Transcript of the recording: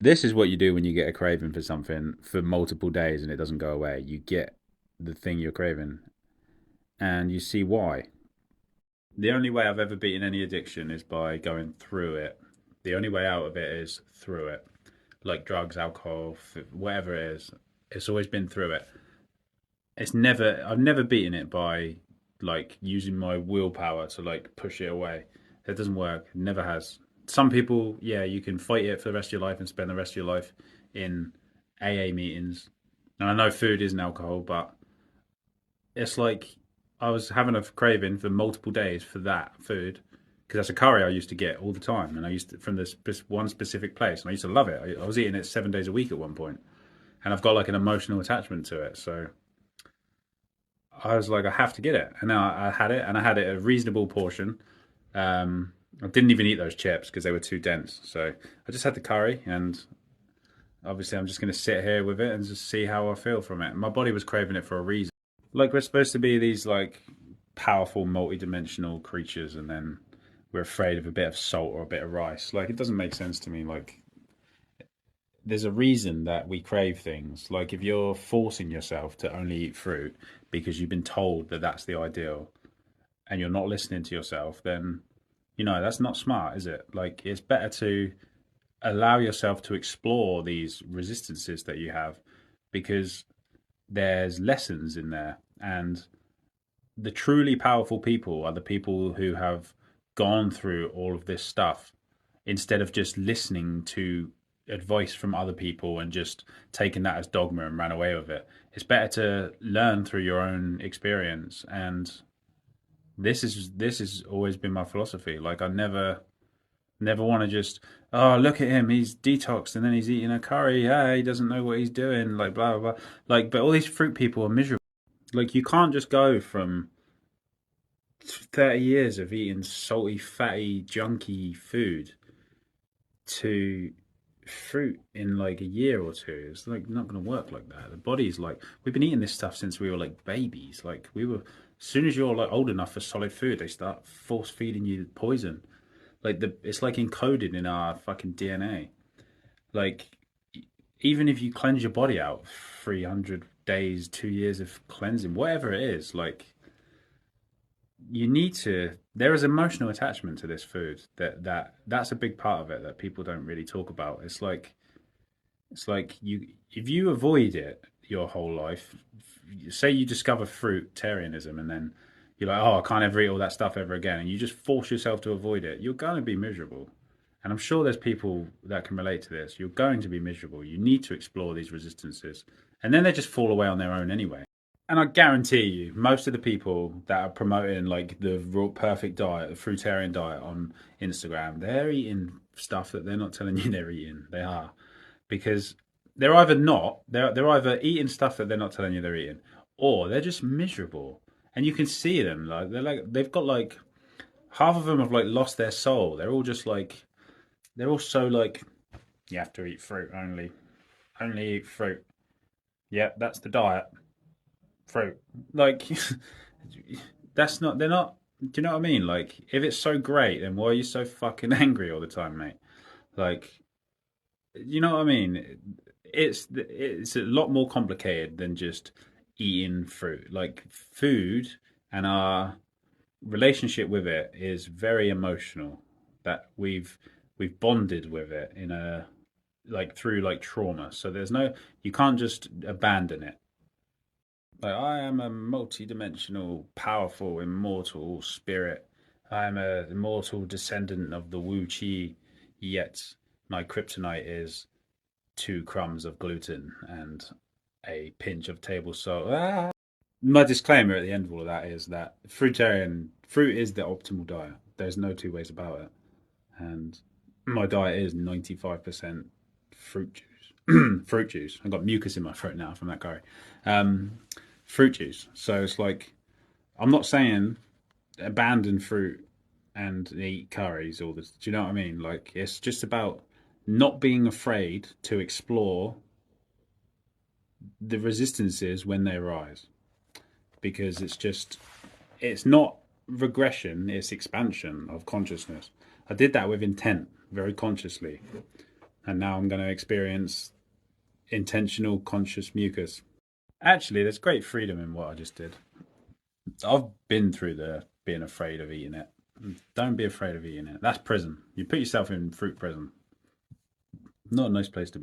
This is what you do when you get a craving for something for multiple days and it doesn't go away. You get the thing you're craving and you see why. The only way I've ever beaten any addiction is by going through it. The only way out of it is through it. Like drugs, alcohol, whatever it is. It's always been through it. I've never beaten it by like using my willpower to like push it away. It doesn't work. It never has. Some people, yeah, you can fight it for the rest of your life and spend the rest of your life in AA meetings. And I know food isn't alcohol, but it's like I was having a craving for multiple days for that food because that's a curry I used to get all the time, and I used to from this one specific place, and I used to love it. I was eating it 7 days a week at one point, and I've got like an emotional attachment to it. So I was like, I have to get it, and now I had it, and I had it a reasonable portion. I didn't even eat those chips because they were too dense. So I just had the curry, and obviously I'm just going to sit here with it and just see how I feel from it. My body was craving it for a reason. Like we're supposed to be these like powerful multi-dimensional creatures, and then we're afraid of a bit of salt or a bit of rice. Like it doesn't make sense to me. Like there's a reason that we crave things. Like if you're forcing yourself to only eat fruit because you've been told that that's the ideal and you're not listening to yourself, then that's not smart, is it? Like it's better to allow yourself to explore these resistances that you have because there's lessons in there. And the truly powerful people are the people who have gone through all of this stuff instead of just listening to advice from other people and just taking that as dogma and ran away with it. It's better to learn through your own experience. And this has always been my philosophy. Like I never want to just, oh, look at him, he's detoxed and then he's eating a curry. Yeah, he doesn't know what he's doing. Like blah blah blah. Like, but all these fruit people are miserable. Like you can't just go from 30 years of eating salty, fatty, junky food to fruit in like a year or two. It's like not going to work like that. The body's like, we've been eating this stuff since we were like babies. Like we were, as soon as you're like old enough for solid food, they start force feeding you poison. Like it's like encoded in our fucking DNA. Like even if you cleanse your body out 300 days, 2 years of cleansing, whatever it is, like you need to there is emotional attachment to this food that's a big part of it that people don't really talk about. It's like you if you avoid it your whole life, say you discover fruitarianism and then you're like, oh, I can't ever eat all that stuff ever again, and you just force yourself to avoid it, you're going to be miserable. And I'm sure there's people that can relate to this. You're going to be miserable. You need to explore these resistances, and then they just fall away on their own anyway. And I guarantee you, most of the people that are promoting like the raw perfect diet, the fruitarian diet on Instagram, they're eating stuff that they're not telling you they're eating. They are, because they're either not, they're either eating stuff that they're not telling you they're eating, or they're just miserable. And you can see them like they've got like half of them have like lost their soul. They're all just like they're all so like you have to eat fruit only, only eat fruit. Yeah, that's the diet. Fruit. Like that's not they're not do you know what I mean? Like if it's so great, then why are you so fucking angry all the time, mate? Like you know what I mean? It's a lot more complicated than just eating fruit. Like food and our relationship with it is very emotional. That we've bonded with it in a like through like trauma. So there's no you can't just abandon it. Like, I am a multi-dimensional, powerful, immortal spirit. I am a immortal descendant of the Wu Qi, yet my kryptonite is 2 crumbs of gluten and a pinch of table salt. Ah! My disclaimer at the end of all of that is that fruit is the optimal diet. There's no two ways about it. And my diet is 95% fruit juice. Fruit juice. I've got mucus in my throat now from that curry. Um, Fruit juice. So it's like I'm not saying abandon fruit and eat curries all this. Do you know what I mean? Like it's just about not being afraid to explore the resistances when they arise, because it's not regression, it's expansion of consciousness. I did that with intent very consciously. And now I'm going to experience intentional conscious mucus. Actually, there's great freedom in what I just did. I've been through the being afraid of eating it. Don't be afraid of eating it. That's prison. You put yourself in fruit prison. Not a nice place to be.